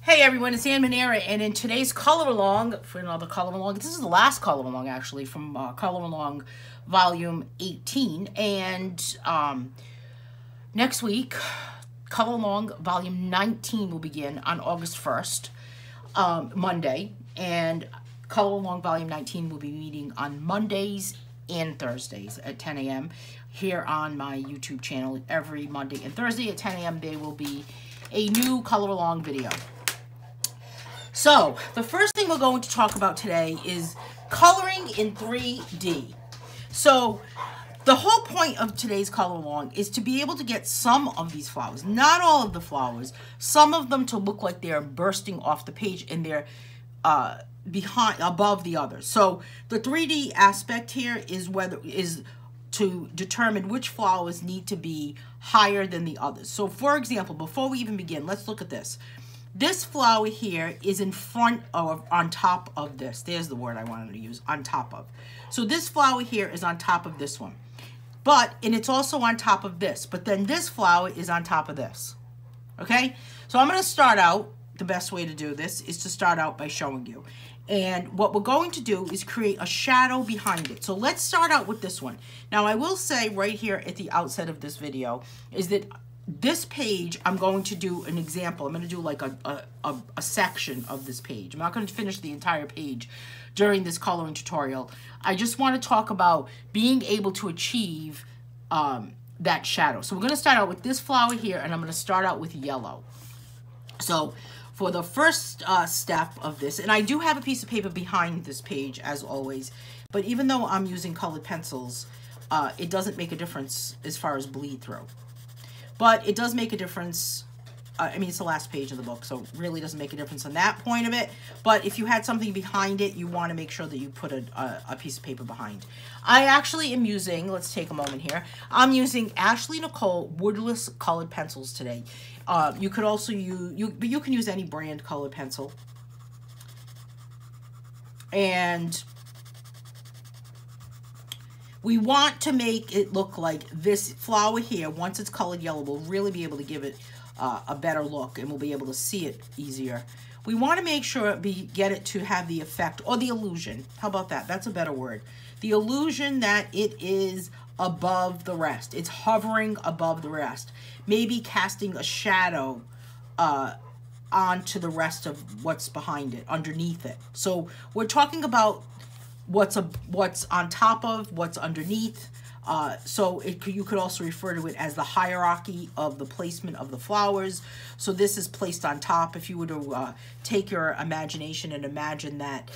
Hey everyone, it's Anne Manera, and in today's color along, for another color along, this is the last color along actually from color along volume 18, and next week color along volume 19 will begin on August 1st, Monday, and color along volume 19 will be meeting on Mondays and Thursdays at 10 a.m. here on my YouTube channel. Every Monday and Thursday at 10 a.m. there will be a new color along video. So, the first thing we're going to talk about today is coloring in 3D. So, the whole point of today's color along is to be able to get some of these flowers, not all of the flowers, some of them to look like they're bursting off the page and they're above the others. So, the 3D aspect here is to determine which flowers need to be higher than the others. So, for example, before we even begin, let's look at this. This flower here is in front of, on top of this. There's the word I wanted to use, on top of. So this flower here is on top of this one. And it's also on top of this. But then this flower is on top of this. Okay? So I'm going to start out, the best way to do this is to start out by showing you. And what we're going to do is create a shadow behind it. So let's start out with this one. Now I will say right here at the outset of this video is that this page, I'm going to do an example. I'm going to do like a section of this page. I'm not going to finish the entire page during this coloring tutorial. I just want to talk about being able to achieve that shadow. So we're going to start out with this flower here, and I'm going to start out with yellow. So for the first step of this, and I do have a piece of paper behind this page as always, but even though I'm using colored pencils, it doesn't make a difference as far as bleed through. But it does make a difference. I mean, it's the last page of the book, so it really doesn't make a difference on that point of it. But if you had something behind it, you want to make sure that you put a piece of paper behind. I actually am using, let's take a moment here, I'm using Ashley Nicole woodless colored pencils today. You could also use, you can use any brand colored pencil. And we want to make it look like this flower here, once it's colored yellow, we'll really be able to give it a better look and we'll be able to see it easier. We want to make sure get it to have the effect, or the illusion. How about that? That's a better word. The illusion that it is above the rest. It's hovering above the rest. Maybe casting a shadow onto the rest of what's behind it, underneath it. So we're talking about what's on top of, what's underneath. So you could also refer to it as the hierarchy of the placement of the flowers. So this is placed on top. If you were to take your imagination and imagine that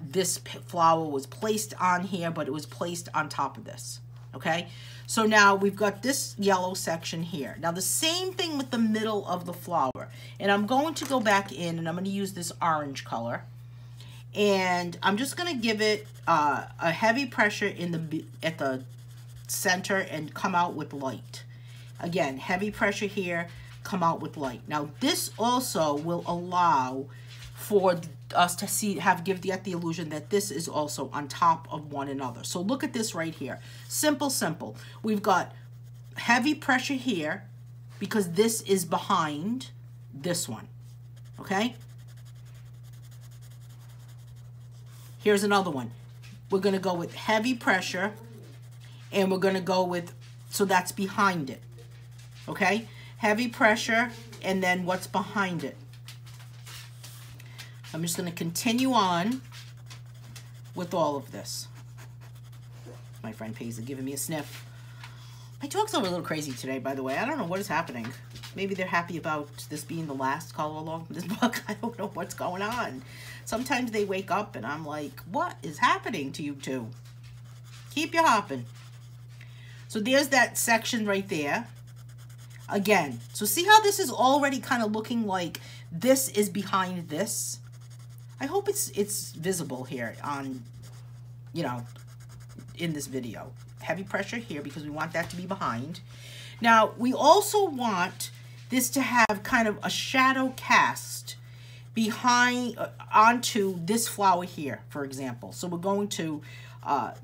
this flower was placed on here, but it was placed on top of this. Okay? So now we've got this yellow section here. Now the same thing with the middle of the flower. And I'm going to go back in and I'm going to use this orange color. And I'm just going to give it a heavy pressure at the center and come out with light. Again, heavy pressure here, come out with light. Now this also will allow for us to get the illusion that this is also on top of one another. So look at this right here. Simple, simple. We've got heavy pressure here because this is behind this one. Okay? Here's another one. We're going to go with heavy pressure, and we're going to go with, so that's behind it. Okay? Heavy pressure, and then what's behind it. I'm just going to continue on with all of this. My friend Paisley giving me a sniff. My dogs are a little crazy today, by the way. I don't know what is happening. Maybe they're happy about this being the last color along this book. I don't know what's going on. Sometimes they wake up and I'm like, what is happening to you two? Keep you hopping. So there's that section right there. Again, so see how this is already kind of looking like this is behind this? I hope it's visible here on, you know, in this video. Heavy pressure here because we want that to be behind. Now, we also want this to have kind of a shadow cast behind onto this flower here, for example. So we're going to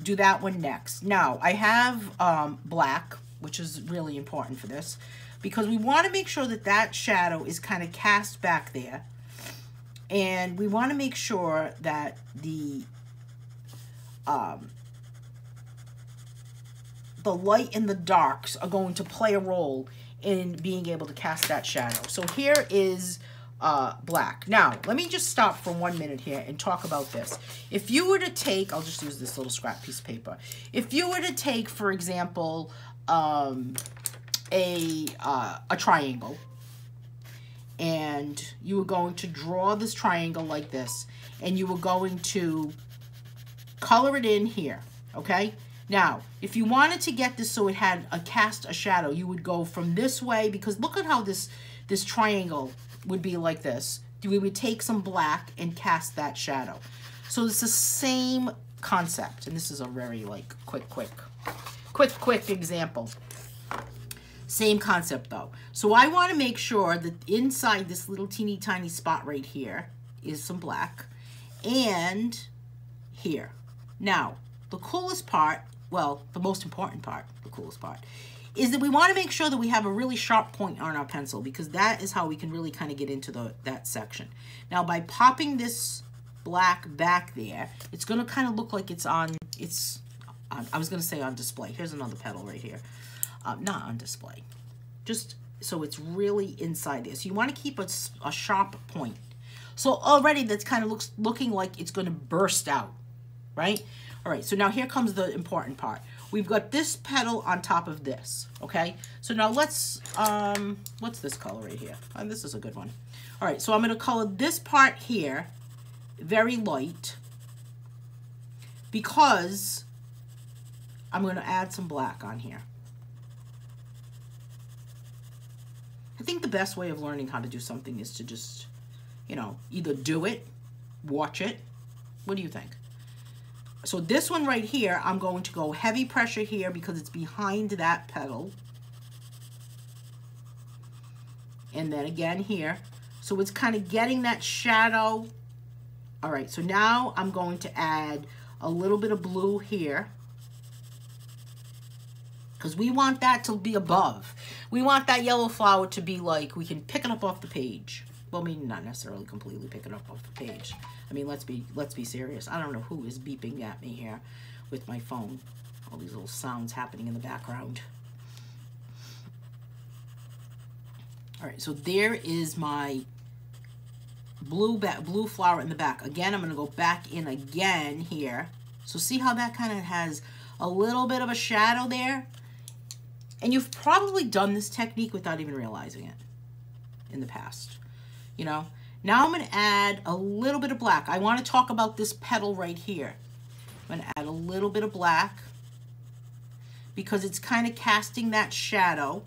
do that one next. Now, I have black, which is really important for this, because we want to make sure that that shadow is kind of cast back there. And we want to make sure that the light and the darks are going to play a role in being able to cast that shadow. So here is black. Now, let me just stop for 1 minute here and talk about this. If you were to take, I'll just use this little scrap piece of paper. If you were to take, for example, a triangle, and you were going to draw this triangle like this, and you were going to color it in here, okay? Now, if you wanted to get this so it had a shadow, you would go from this way, because look at how this triangle would be like this. We would take some black and cast that shadow. So it's the same concept, and this is a very like quick example. Same concept though. So I want to make sure that inside this little teeny tiny spot right here is some black, and here. Now, the coolest part, well, the most important part, the coolest part, is that we want to make sure that we have a really sharp point on our pencil, because that is how we can really kind of get into that section. Now, by popping this black back there, it's going to kind of look like it's on, I was going to say on display. Here's another petal right here. Not on display. Just so it's really inside there. So you want to keep a sharp point. So already that's kind of looking like it's going to burst out, right? All right, so now here comes the important part. We've got this petal on top of this, okay? So now let's, what's this color right here? This is a good one. All right, so I'm gonna color this part here very light, because I'm gonna add some black on here. I think the best way of learning how to do something is to just, you know, either do it, watch it. What do you think? So this one right here, I'm going to go heavy pressure here because it's behind that petal. And then again here. So it's kind of getting that shadow. All right, so now I'm going to add a little bit of blue here, because we want that to be above. We want that yellow flower to be like, we can pick it up off the page. Well, I mean, not necessarily completely pick it up off the page. I mean, let's be serious. I don't know who is beeping at me here with my phone. All these little sounds happening in the background. All right, so there is my blue flower in the back. Again, I'm going to go back in again here. So see how that kind of has a little bit of a shadow there? And you've probably done this technique without even realizing it in the past. You know, now I'm going to add a little bit of black. I want to talk about this petal right here. I'm going to add a little bit of black because it's kind of casting that shadow.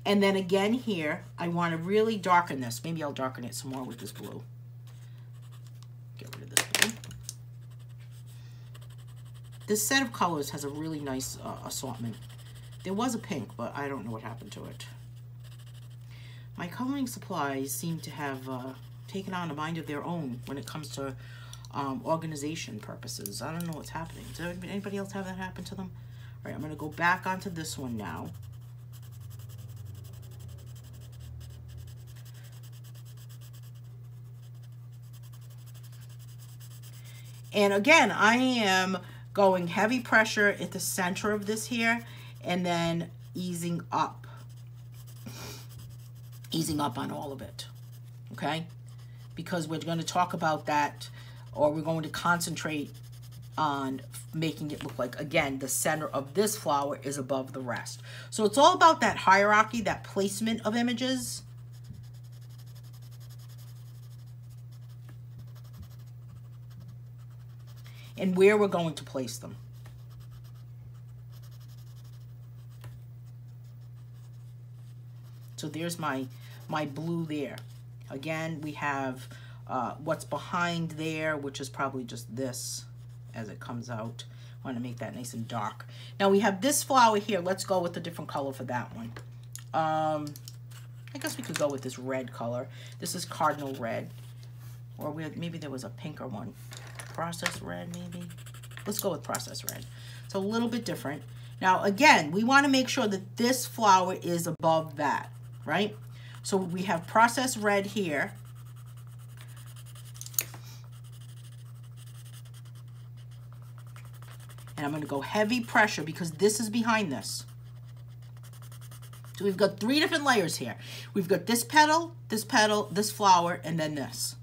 And then again here, I want to really darken this. Maybe I'll darken it some more with this blue. Get rid of this blue. This set of colors has a really nice assortment. There was a pink, but I don't know what happened to it. My coloring supplies seem to have taken on a mind of their own when it comes to organization purposes. I don't know what's happening. Does anybody else have that happen to them? All right, I'm going to go back onto this one now. And again, I am going heavy pressure at the center of this here, and then easing up on all of it, okay? Because we're going to talk about that, or we're going to concentrate on making it look like, again, the center of this flower is above the rest. So it's all about that hierarchy, that placement of images. And where we're going to place them. So there's my blue there. Again, we have what's behind there, which is probably just this as it comes out. I want to make that nice and dark. Now we have this flower here. Let's go with a different color for that one. I guess we could go with this red color. This is cardinal red. Or maybe there was a pinker one. Processed red, maybe. Let's go with processed red. It's a little bit different. Now, again, we want to make sure that this flower is above that, right? So we have processed red here. And I'm going to go heavy pressure because this is behind this. So we've got 3 different layers here. We've got this petal, this flower, and then this.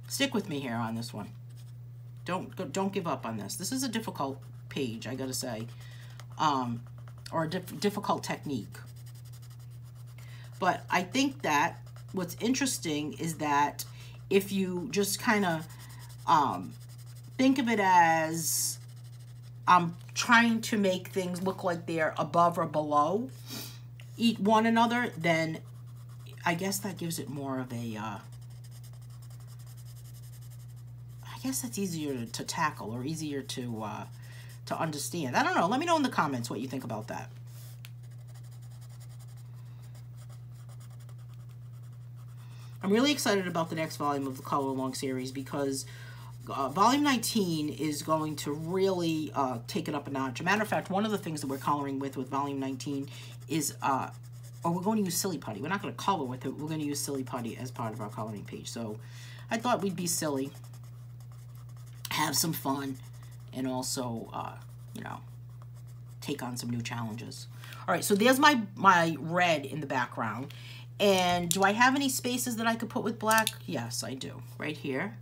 Stick with me here on this one. Don't give up on this. This is a difficult page, I gotta say, or a difficult technique. But I think that what's interesting is that if you just kind of think of it as I'm trying to make things look like they're above or below one another, then I guess that gives it more of a, I guess that's easier to tackle or easier to understand. I don't know. Let me know in the comments what you think about that. I'm really excited about the next volume of the Color Along series because volume 19 is going to really take it up a notch. As a matter of fact, one of the things that we're coloring with volume 19 is, or we're going to use Silly Putty. We're not going to color with it. We're going to use Silly Putty as part of our coloring page. So I thought we'd be silly, have some fun, and also, you know, take on some new challenges. All right, so there's my red in the background. And do I have any spaces that I could put with black? Yes, I do. Right here.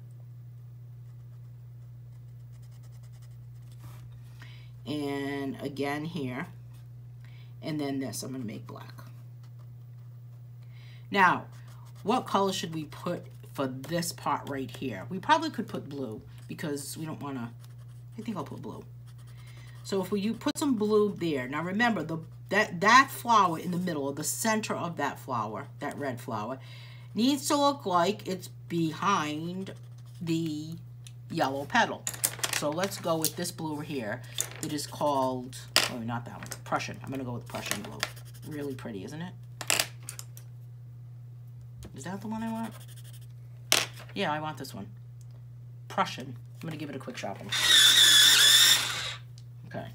And again here. And then this, I'm going to make black. Now, what color should we put for this part right here? We probably could put blue because we don't want to, I think I'll put blue. So if you put some blue there. Now remember, that flower in the middle, or the center of that flower, that red flower, needs to look like it's behind the yellow petal. So let's go with this blue here. It is called, oh, not that one, Prussian. I'm going to go with Prussian blue. Really pretty, isn't it? Is that the one I want? Yeah, I want this one. Prussian. I'm going to give it a quick sharpen. Okay.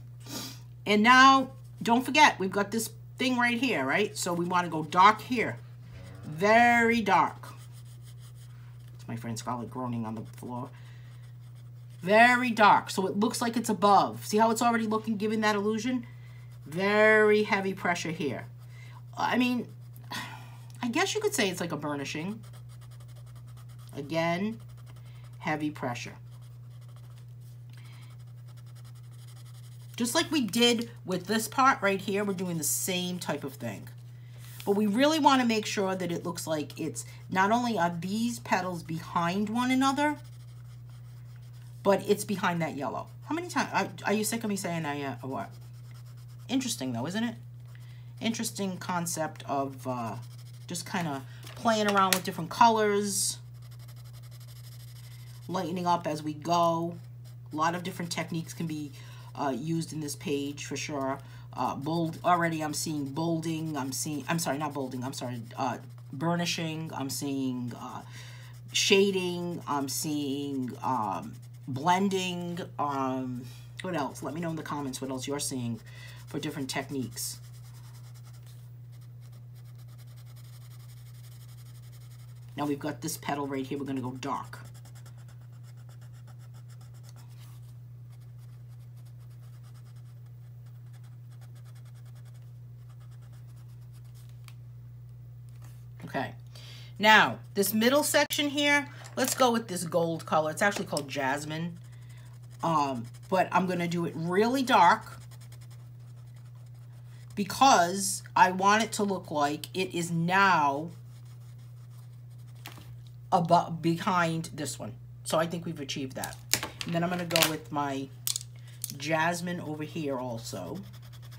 And now, don't forget, we've got this thing right here, right? So we want to go dark here. Very dark. It's my friend Scarlett groaning on the floor. Very dark. So it looks like it's above. See how it's already looking, giving that illusion? Very heavy pressure here. I mean, I guess you could say it's like a burnishing. Again, heavy pressure. Just like we did with this part right here, we're doing the same type of thing. But we really want to make sure that it looks like it's, not only are these petals behind one another, but it's behind that yellow. How many times, are you sick of me saying that yet, or what? Interesting though, isn't it? Interesting concept of just kind of playing around with different colors, lightening up as we go. A lot of different techniques can be used in this page for sure. Bold, already I'm seeing bolding, I'm sorry, not bolding, I'm sorry, burnishing, I'm seeing shading, I'm seeing blending, what else? Let me know in the comments what else you're seeing for different techniques. Now we've got this petal right here, we're going to go dark. Okay, now this middle section here, let's go with this gold color. It's actually called Jasmine, but I'm going to do it really dark because I want it to look like it is now above, behind this one. So I think we've achieved that. And then I'm going to go with my Jasmine over here also.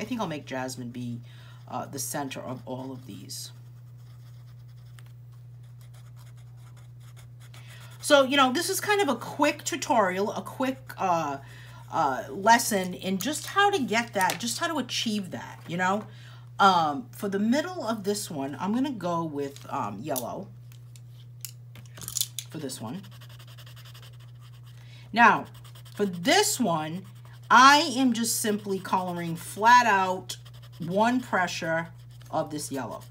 I think I'll make Jasmine be the center of all of these. So, you know, this is kind of a quick tutorial, a quick lesson in just how to get that, just how to achieve that, you know. For the middle of this one, I'm going to go with yellow for this one. Now, for this one, I am just simply coloring flat out one pressure of this yellow.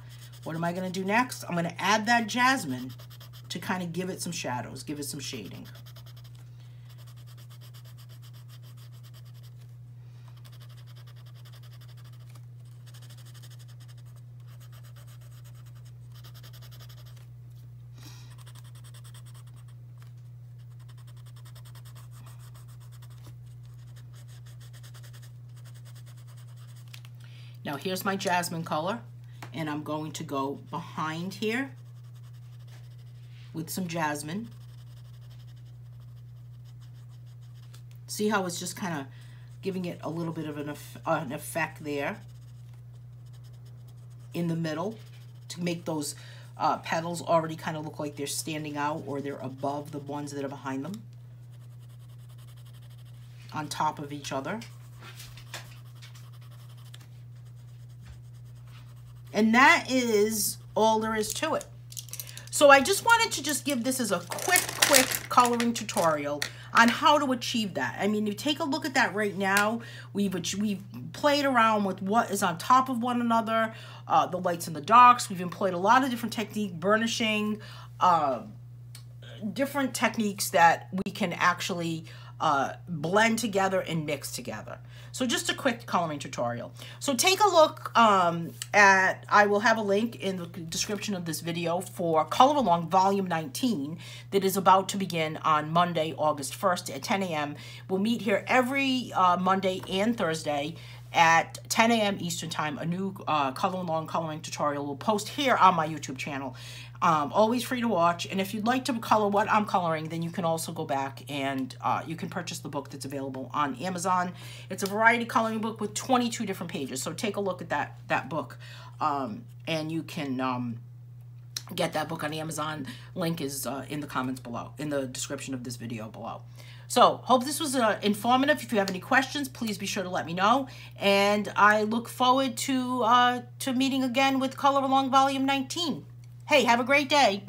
What am I going to do next? I'm going to add that jasmine to kind of give it some shadows, give it some shading. Now here's my jasmine color, and I'm going to go behind here with some jasmine. See how it's just kind of giving it a little bit of an effect there in the middle to make those petals already kind of look like they're standing out, or they're above the ones that are behind them, on top of each other. And that is all there is to it. So I just wanted to just give this as a quick coloring tutorial on how to achieve that. I mean, you take a look at that right now. We've played around with what is on top of one another, the lights and the darks. We've employed a lot of different technique, burnishing, different techniques that we can actually blend together and mix together. So just a quick coloring tutorial. So take a look at, I will have a link in the description of this video for Color Along Volume 19 that is about to begin on Monday, August 1st at 10 a.m. We'll meet here every Monday and Thursday at 10 a.m. Eastern Time. A new Color Along coloring tutorial will post here on my YouTube channel. Always free to watch, and if you'd like to color what I'm coloring, then you can also go back and you can purchase the book that's available on Amazon. It's a variety coloring book with 22 different pages, so take a look at that book, and you can get that book on Amazon. Link is in the comments below, in the description of this video below. So, hope this was informative. If you have any questions, please be sure to let me know, and I look forward to meeting again with Color Along Volume 19. Hey, have a great day.